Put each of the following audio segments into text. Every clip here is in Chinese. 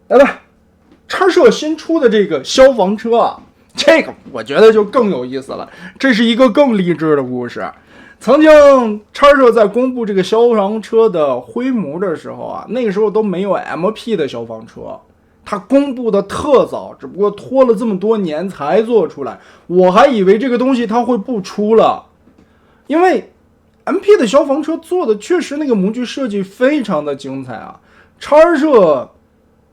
来吧，叉社新出的这个消防车啊，这个我觉得就更有意思了，这是一个更励志的故事。曾经叉社在公布这个消防车的徽模的时候啊，那个时候都没有 MP 的消防车，它公布的特早，只不过拖了这么多年才做出来。我还以为这个东西它会不出了，因为 MP 的消防车做的确实那个模具设计非常的精彩啊。叉社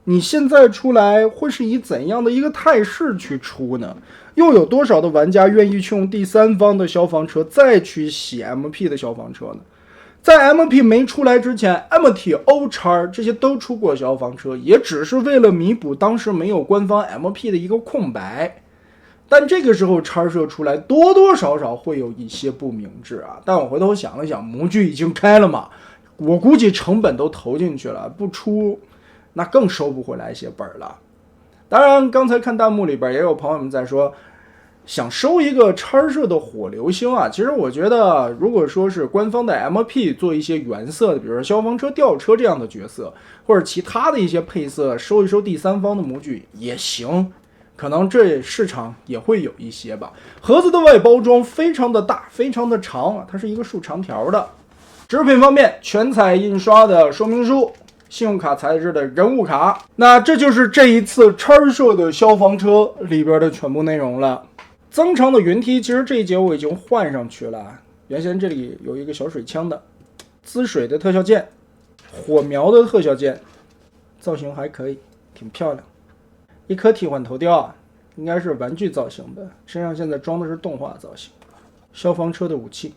你现在出来会是以怎样的一个态势去出呢？又有多少的玩家愿意去用第三方的消防车再去洗 MP 的消防车呢？在 MP 没出来之前 ，MT、O 叉这些都出过消防车，也只是为了弥补当时没有官方 MP 的一个空白。但这个时候叉社出来，多多少少会有一些不明智啊。但我回头想了想，模具已经开了嘛，我估计成本都投进去了，不出那更收不回来一些本了。当然，刚才看弹幕里边也有朋友们在说，想收一个叉社的火流星啊。其实我觉得，如果说是官方的 MP 做一些原色的，比如说消防车、吊车这样的角色，或者其他的一些配色，收一收第三方的模具也行。可能这市场也会有一些吧。盒子的外包装非常的大，非常的长，它是一个竖长条的。纸品方面，全彩印刷的说明书，信用卡材质的人物卡。那这就是这一次叉社的消防车里边的全部内容了。增长的云梯，其实这一节我已经换上去了。原先这里有一个小水枪的，滋水的特效键，火苗的特效键，造型还可以，挺漂亮。一颗替换头雕啊，应该是玩具造型的，身上现在装的是动画造型。消防车的武器，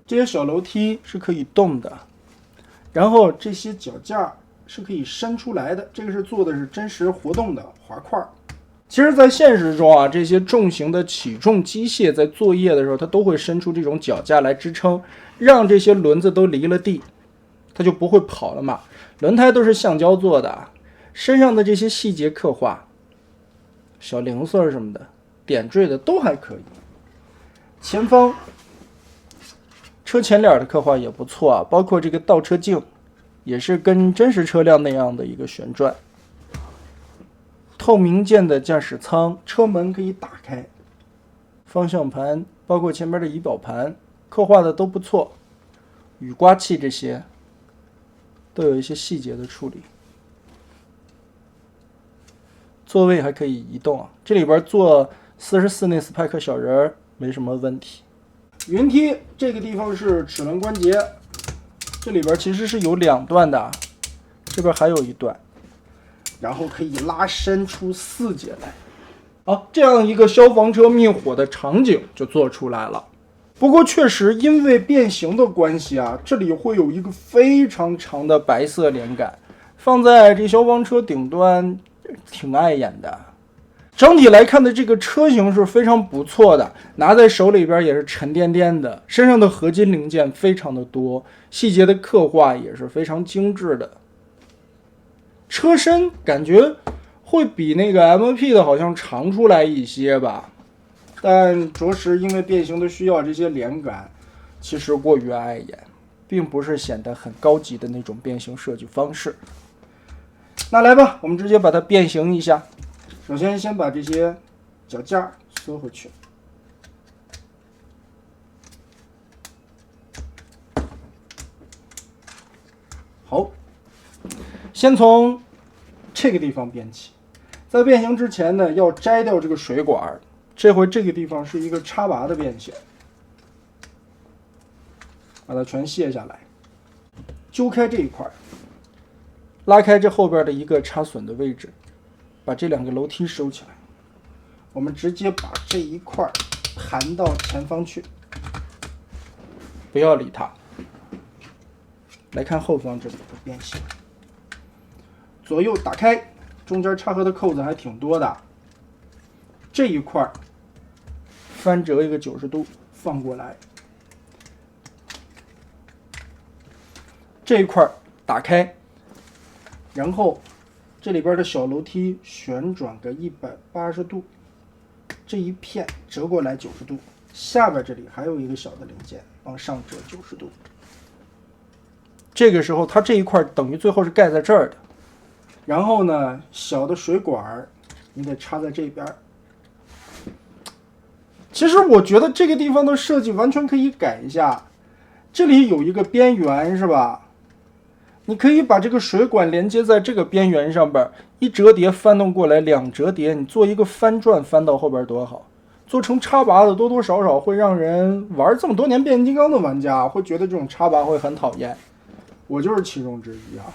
这些小楼梯是可以动的，然后这些脚架是可以伸出来的，这个是做的是真实活动的滑块。其实在现实中啊，这些重型的起重机械在作业的时候，它都会伸出这种脚架来支撑，让这些轮子都离了地，它就不会跑了嘛。轮胎都是橡胶做的，身上的这些细节刻画，小零碎什么的，点缀的都还可以。前方车前脸的刻画也不错啊，包括这个倒车镜，也是跟真实车辆那样的一个旋转。透明件的驾驶舱，车门可以打开，方向盘包括前面的仪表盘刻画的都不错，雨刮器这些都有一些细节的处理。座位还可以移动啊，这里边坐44内斯派克小人没什么问题。云梯这个地方是齿轮关节，这里边其实是有2段的，这边还有1段，然后可以拉伸出4节来。好，这样一个消防车灭火的场景就做出来了。不过确实因为变形的关系啊，这里会有一个非常长的白色连杆，放在这消防车顶端挺碍眼的。整体来看的这个车型是非常不错的，拿在手里边也是沉甸甸的，身上的合金零件非常的多，细节的刻画也是非常精致的。车身感觉会比那个 MP 的好像长出来一些吧，但着实因为变形的需要，这些连杆其实过于碍眼，并不是显得很高级的那种变形设计方式。那来吧，我们直接把它变形一下。首先先把这些脚架缩回去，好，先从这个地方变起。在变形之前呢，要摘掉这个水管，这回这个地方是一个插拔的变形，把它全卸下来，揪开这一块，拉开这后边的一个插损的位置，把这2个楼梯收起来。我们直接把这一块弹到前方去，不要理它。来看后方这里的变形，左右打开，中间插合的扣子还挺多的。这一块翻折一个90度放过来，这一块打开，然后这里边的小楼梯旋转个180度，这一片折过来90度，下边这里还有一个小的零件往上折90度。这个时候它这一块等于最后是盖在这儿的，然后呢，小的水管你得插在这边。其实我觉得这个地方的设计完全可以改一下，这里有一个边缘是吧？你可以把这个水管连接在这个边缘上边，一折叠翻动过来，两折叠，你做一个翻转翻到后边多好。做成插拔的多多少少会让人玩这么多年变形金刚的玩家会觉得这种插拔会很讨厌，我就是其中之一啊。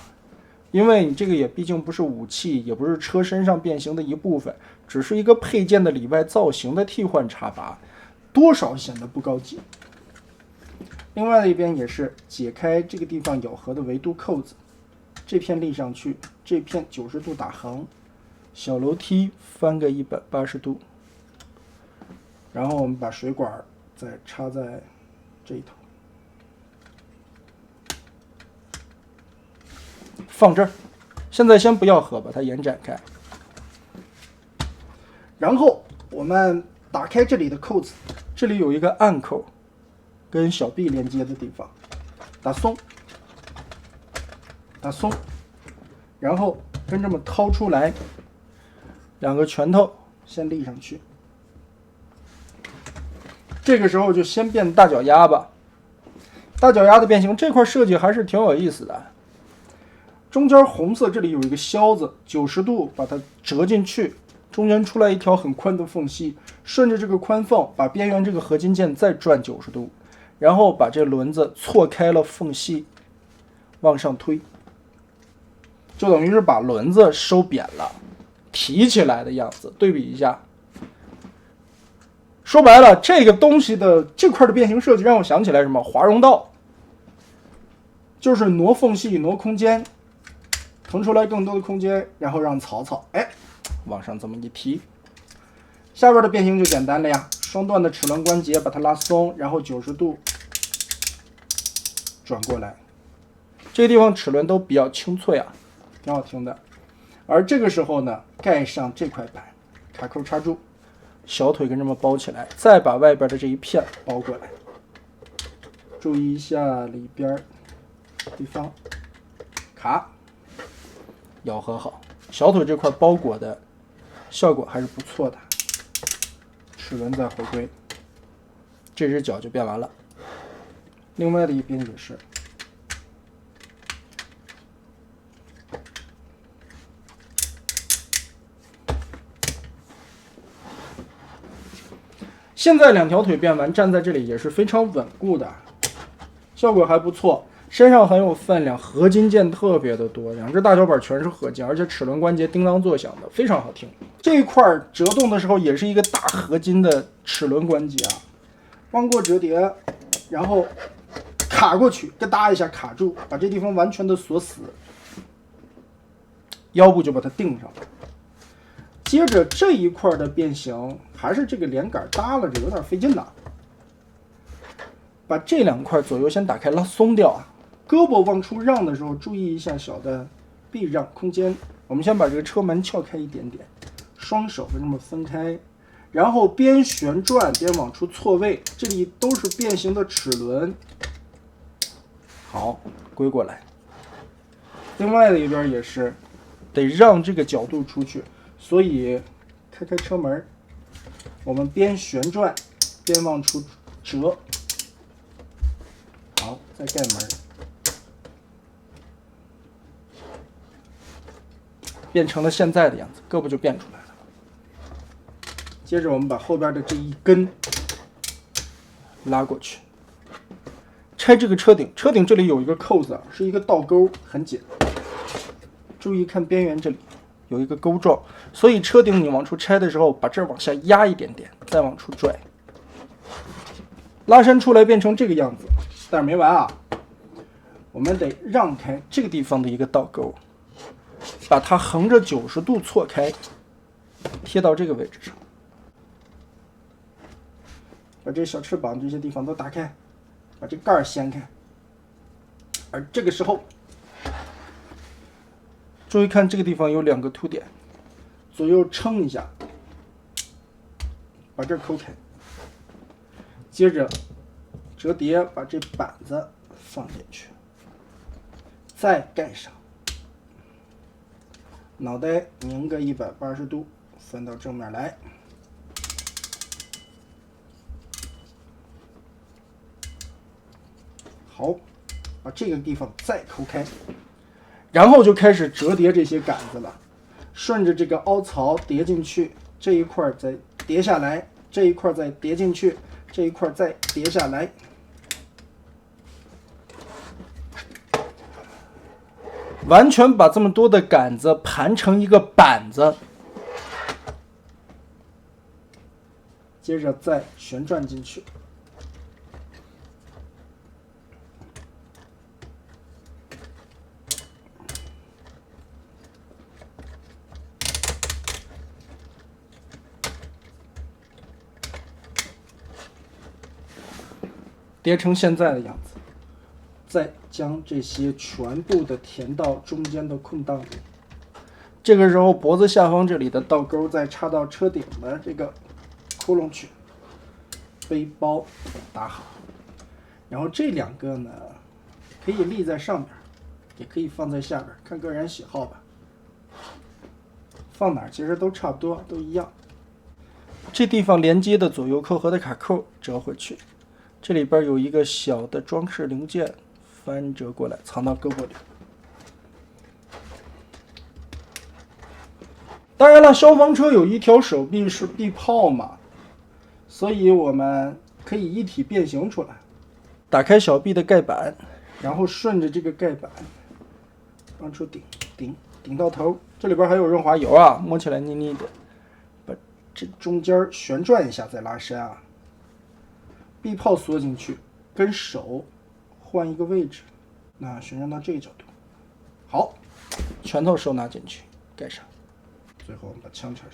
因为你这个也毕竟不是武器，也不是车身上变形的一部分，只是一个配件的里外造型的替换插拔，多少显得不高级。另外的一边也是解开这个地方咬合的维度扣子，这片立上去，这片90度打横，小楼梯翻个180度，然后我们把水管再插在这一头，放这儿。现在先不要合，把它延展开。然后我们打开这里的扣子，这里有一个暗扣，跟小臂连接的地方，打松，打松，然后跟这么掏出来，两个拳头先立上去。这个时候就先变大脚丫吧。大脚丫的变形这块设计还是挺有意思的。中间红色这里有一个销子，90度把它折进去，中间出来一条很宽的缝隙，顺着这个宽缝把边缘这个合金件再转90度，然后把这轮子错开了缝隙，往上推，就等于是把轮子收扁了，提起来的样子。对比一下，说白了，这个东西的这块的变形设计让我想起来什么？华容道，就是挪缝隙、挪空间，腾出来更多的空间，然后让草草往上这么一提。下边的变形就简单了呀，双段的齿轮关节把它拉松，然后90度转过来，这个地方齿轮都比较清脆啊，挺好听的。而这个时候呢，盖上这块板，卡扣插住，小腿跟这么包起来，再把外边的这一片包过来，注意一下里边地方卡，咬合好，小腿这块包裹的效果还是不错的。齿轮再回归，这只脚就变完了。另外的一边也是。现在两条腿变完，站在这里也是非常稳固的，效果还不错。身上很有分量，合金件特别的多，两只大脚板全是合金，而且齿轮关节叮当作响的，非常好听。这一块折动的时候也是一个大合金的齿轮关节啊，弯过折叠，然后卡过去，咯哒一下卡住，把这地方完全的锁死，腰部就把它定上了。接着这一块的变形还是这个连杆耷拉着，有点费劲呐。把这两块左右先打开，拉松掉啊。胳膊往出让的时候，注意一下小的避让空间。我们先把这个车门撬开一点点，双手就这么分开，然后边旋转边往出错位，这里都是变形的齿轮。好，归过来。另外的一边也是，得让这个角度出去，所以开车门，我们边旋转边往出折。好，再盖门，变成了现在的样子，胳膊就变出来了。接着我们把后边的这一根拉过去，拆这个车顶，车顶这里有一个扣子，是一个倒钩，很紧。注意看边缘这里有一个钩状，所以车顶你往出拆的时候，把这儿往下压一点点，再往出拽，拉伸出来变成这个样子。但是没完啊，我们得让开这个地方的一个倒钩，把它横着90度错开，贴到这个位置上，把这小翅膀这些地方都打开，把这盖儿掀开。而这个时候，注意看这个地方有两个凸点，左右撑一下，把这抠开，接着折叠，把这板子放进去，再盖上。脑袋拧个180度，翻到正面来。好，把这个地方再抠开，然后就开始折叠这些杆子了，顺着这个凹槽叠进去，这一块再叠下来，这一块再叠进去，这一块再叠下来。完全把这么多的杆子盘成一个板子，接着再旋转进去。叠成现在的样子，再将这些全部的填到中间的空档里。这个时候脖子下方这里的倒钩再插到车顶的这个窟窿去，背包打好。然后这两个呢，可以立在上面，也可以放在下边，看个人喜好吧。放哪儿其实都差不多，都一样。这地方连接的左右扣和的卡扣折回去。这里边有一个小的装饰零件，翻折过来藏到胳膊里。当然了，消防车有一条手臂是臂炮嘛，所以我们可以一体变形出来。打开小臂的盖板，然后顺着这个盖板往出顶到头。这里边还有润滑油啊，摸起来腻腻的。把这中间旋转一下再拉伸啊。臂炮缩进去，跟手换一个位置，那旋转到这个角度。好，拳头收纳进去，盖上。最后我们把枪插上。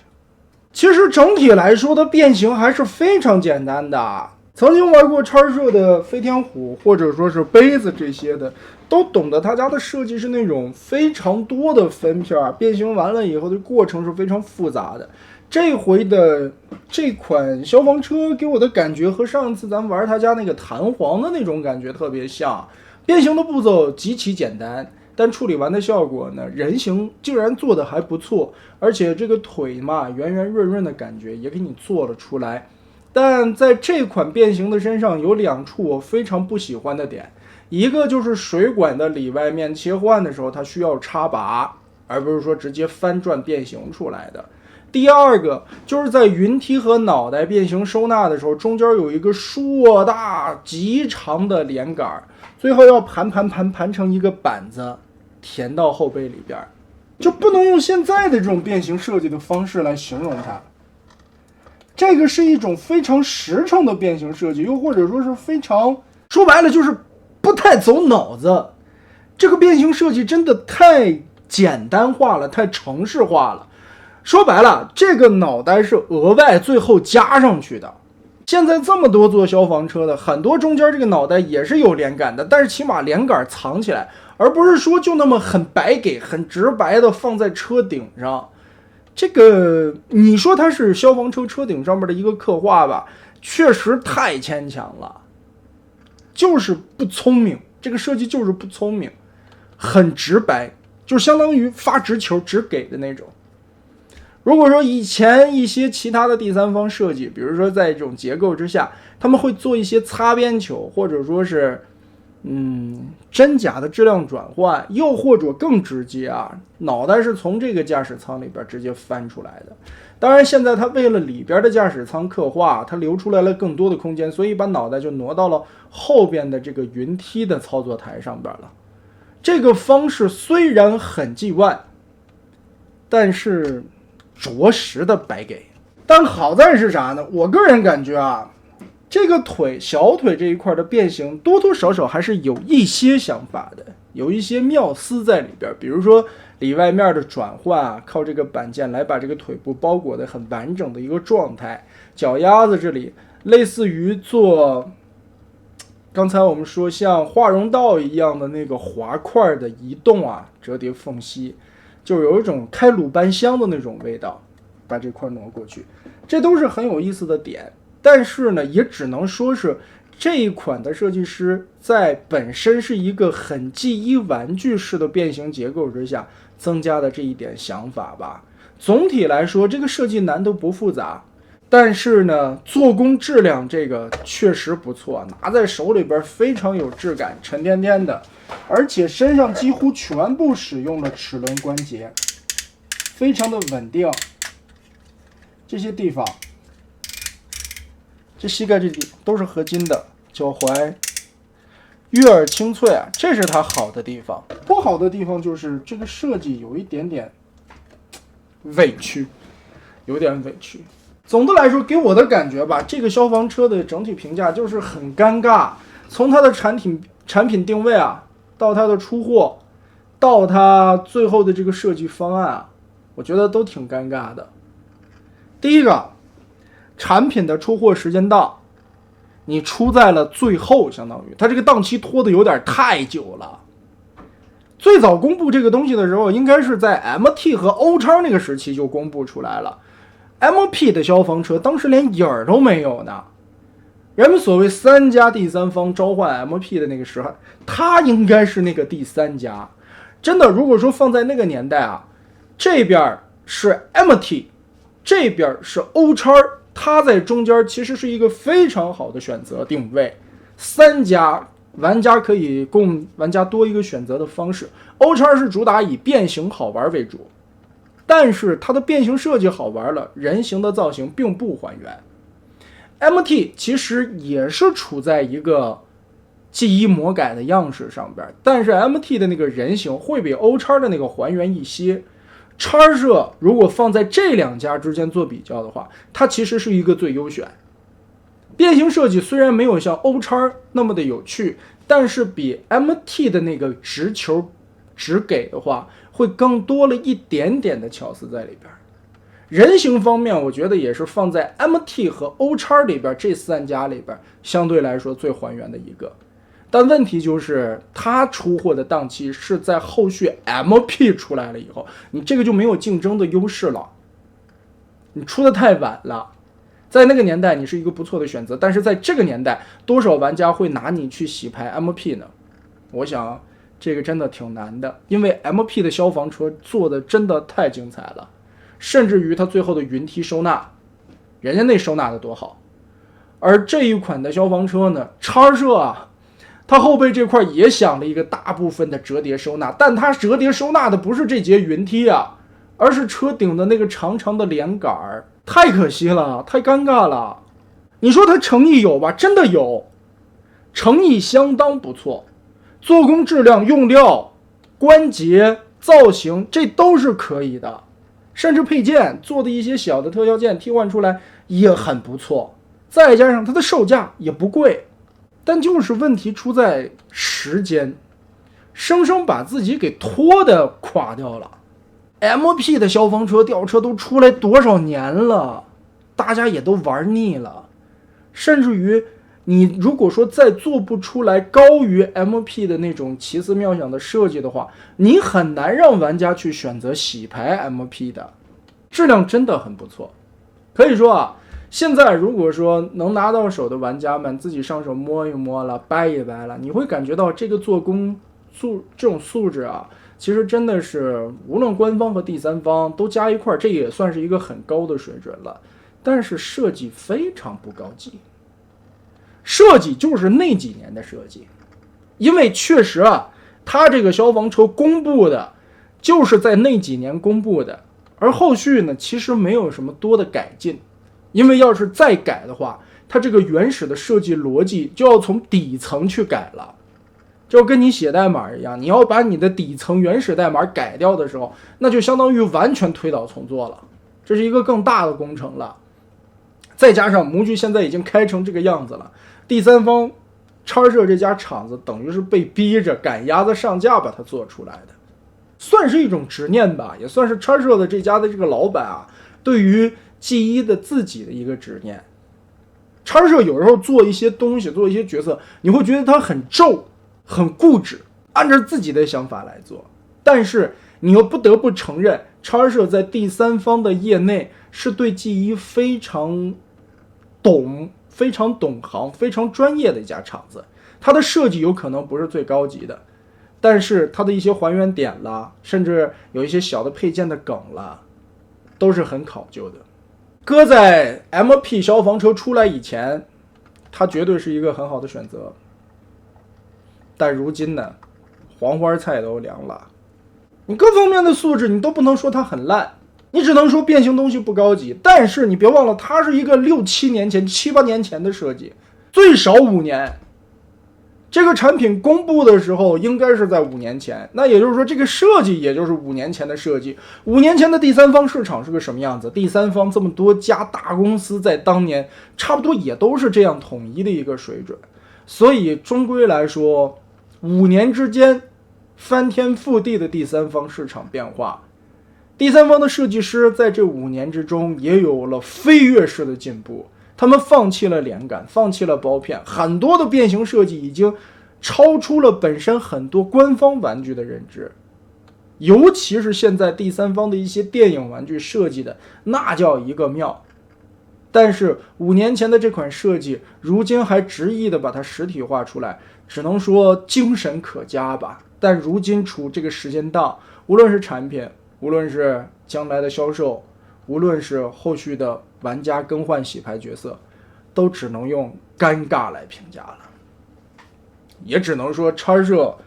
其实整体来说的变形还是非常简单的。曾经玩过叉社的飞天虎或者说是杯子这些的，都懂得他家的设计是那种非常多的分片，变形完了以后的过程是非常复杂的。这回的这款消防车给我的感觉和上次咱们玩他家那个弹簧的那种感觉特别像，变形的步骤极其简单，但处理完的效果呢，人形竟然做的还不错，而且这个腿嘛，圆圆润润的感觉也给你做了出来。但在这款变形的身上有两处我非常不喜欢的点，一个就是水管的里外面切换的时候它需要插拔，而不是说直接翻转变形出来的。第二个就是在云梯和脑袋变形收纳的时候，中间有一个硕大极长的连杆，最后要盘成一个板子，填到后背里边，就不能用现在的这种变形设计的方式来形容它。这个是一种非常实诚的变形设计，又或者说是非常，说白了就是不太走脑子。这个变形设计真的太简单化了，太程式化了。说白了，这个脑袋是额外最后加上去的。现在这么多做消防车的，很多中间这个脑袋也是有连杆的，但是起码连杆藏起来，而不是说就那么很白给、很直白的放在车顶上。这个你说它是消防车车顶上面的一个刻画吧，确实太牵强了，就是不聪明。这个设计就是不聪明，很直白，就相当于发直球直给的那种。如果说以前一些其他的第三方设计，比如说在这种结构之下，他们会做一些擦边球，或者说是真假的质量转换，又或者更直接啊，脑袋是从这个驾驶舱里边直接翻出来的。当然现在它为了里边的驾驶舱刻画，它留出来了更多的空间，所以把脑袋就挪到了后边的这个云梯的操作台上边了。这个方式虽然很技腕，但是着实的白给。但好在是啥呢？我个人感觉啊，这个小腿这一块的变形多多少少还是有一些想法的，有一些妙思在里边。比如说里外面的转换啊，靠这个板件来把这个腿部包裹的很完整的一个状态。脚丫子这里类似于做刚才我们说像华容道一样的那个滑块的移动啊，折叠缝隙，就有一种开鲁班香的那种味道，把这块挪过去，这都是很有意思的点。但是呢，也只能说是这一款的设计师在本身是一个很记忆玩具式的变形结构之下，增加的这一点想法吧。总体来说，这个设计难度不复杂，但是呢，做工质量这个确实不错，拿在手里边非常有质感，沉甸甸的，而且身上几乎全部使用了齿轮关节，非常的稳定。这些地方，这膝盖这里都是合金的，脚踝悦耳清脆啊，这是它好的地方。不好的地方就是这个设计有一点点委屈，有点委屈。总的来说，给我的感觉吧，这个消防车的整体评价就是很尴尬。从它的产品定位啊，到它的出货，到它最后的这个设计方案啊，我觉得都挺尴尬的。第一个，产品的出货时间档，你出在了最后，相当于它这个档期拖得有点太久了。最早公布这个东西的时候，应该是在 MT 和欧超那个时期就公布出来了。MP 的消防车当时连影儿都没有呢。人们所谓3家第三方召唤 MP 的那个时候，它应该是那个第3家。真的，如果说放在那个年代啊，这边是 MT， 这边是欧超，它在中间其实是一个非常好的选择定位。3家玩家可以供玩家多一个选择的方式。欧超是主打以变形好玩为主，但是它的变形设计好玩了，人形的造型并不还原。MT 其实也是处在一个 G1 魔改的样式上边，但是 MT 的那个人形会比欧超的那个还原一些。叉社如果放在这2家之间做比较的话，它其实是一个最优选。变形设计虽然没有像欧超那么的有趣，但是比 MT 的那个直球直给的话，会更多了一点点的巧思在里边。人形方面，我觉得也是放在 MT 和欧超里边这3家里边相对来说最还原的一个。但问题就是它出货的档期是在后续 MP 出来了以后，你这个就没有竞争的优势了，你出的太晚了。在那个年代你是一个不错的选择，但是在这个年代多少玩家会拿你去洗牌 MP 呢？我想这个真的挺难的，因为 MP 的消防车做的真的太精彩了，甚至于它最后的云梯收纳，人家那收纳的多好。而这一款的消防车呢，叉社啊，它后背这块也想了一个大部分的折叠收纳，但它折叠收纳的不是这节云梯啊，而是车顶的那个长长的连杆，太可惜了，太尴尬了。你说它诚意有吧？真的有，诚意相当不错，做工质量、用料、关节、造型，这都是可以的。甚至配件做的一些小的特效件替换出来也很不错，再加上它的售价也不贵，但就是问题出在时间，生生把自己给拖得垮掉了。MP 的消防车、吊车都出来多少年了，大家也都玩腻了，甚至于你如果说再做不出来高于 MP 的那种奇思妙想的设计的话，你很难让玩家去选择洗牌 MP 的。质量真的很不错，可以说啊，现在如果说能拿到手的玩家们自己上手摸一摸了、掰一掰了，你会感觉到这个做工这种素质啊，其实真的是无论官方和第三方都加一块，这也算是一个很高的水准了。但是设计非常不高级，设计就是那几年的设计，因为确实啊，它这个消防车公布的就是在那几年公布的，而后续呢其实没有什么多的改进，因为要是再改的话，它这个原始的设计逻辑就要从底层去改了，就跟你写代码一样，你要把你的底层原始代码改掉的时候，那就相当于完全推倒重做了，这是一个更大的工程了。再加上模具现在已经开成这个样子了，第三方叉社这家厂子等于是被逼着赶鸭子上架把它做出来的，算是一种执念吧，也算是叉社的这家的这个老板啊对于 G1 的自己的一个执念。叉社有时候做一些东西，做一些角色，你会觉得他很皱很固执，按照自己的想法来做，但是你又不得不承认叉社在第三方的业内是对 G1 非常懂行、非常专业的一家厂子。它的设计有可能不是最高级的，但是它的一些还原点了，甚至有一些小的配件的梗了，都是很考究的。搁在 MP 消防车出来以前，它绝对是一个很好的选择。但如今呢，黄花菜都凉了，你各方面的素质你都不能说它很烂，你只能说变形东西不高级。但是你别忘了，它是一个6、7年前、7、8年前的设计，最少5年。这个产品公布的时候应该是在5年前，那也就是说这个设计也就是5年前的设计。5年前的第三方市场是个什么样子？第三方这么多家大公司在当年差不多也都是这样统一的一个水准，所以终归来说5年之间翻天覆地的第三方市场变化，第三方的设计师在这5年之中也有了飞跃式的进步。他们放弃了连杆，放弃了包片，很多的变形设计已经超出了本身很多官方玩具的认知，尤其是现在第三方的一些电影玩具设计的那叫一个妙。但是5年前的这款设计，如今还执意的把它实体化出来，只能说精神可嘉吧。但如今处这个时间档，无论是产品，无论是将来的销售，无论是后续的玩家更换洗牌角色，都只能用尴尬来评价了。也只能说叉社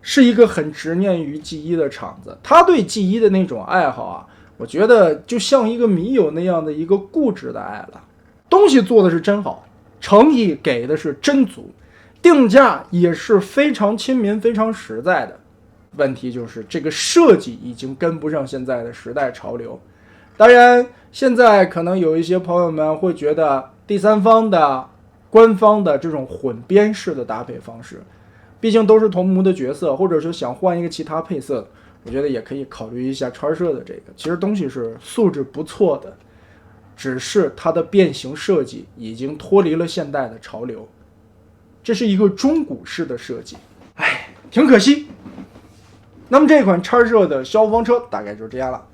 是一个很执念于 G1 的厂子，他对 G1 的那种爱好啊，我觉得就像一个迷友那样的一个固执的爱了。东西做的是真好，诚意给的是真足，定价也是非常亲民非常实在的。问题就是这个设计已经跟不上现在的时代潮流。当然现在可能有一些朋友们会觉得第三方的官方的这种混编式的搭配方式，毕竟都是同模的角色，或者说想换一个其他配色，我觉得也可以考虑一下叉社的这个，其实东西是素质不错的，只是它的变形设计已经脱离了现代的潮流，这是一个中古式的设计，挺可惜。那么这款叉社的消防车大概就是这样了。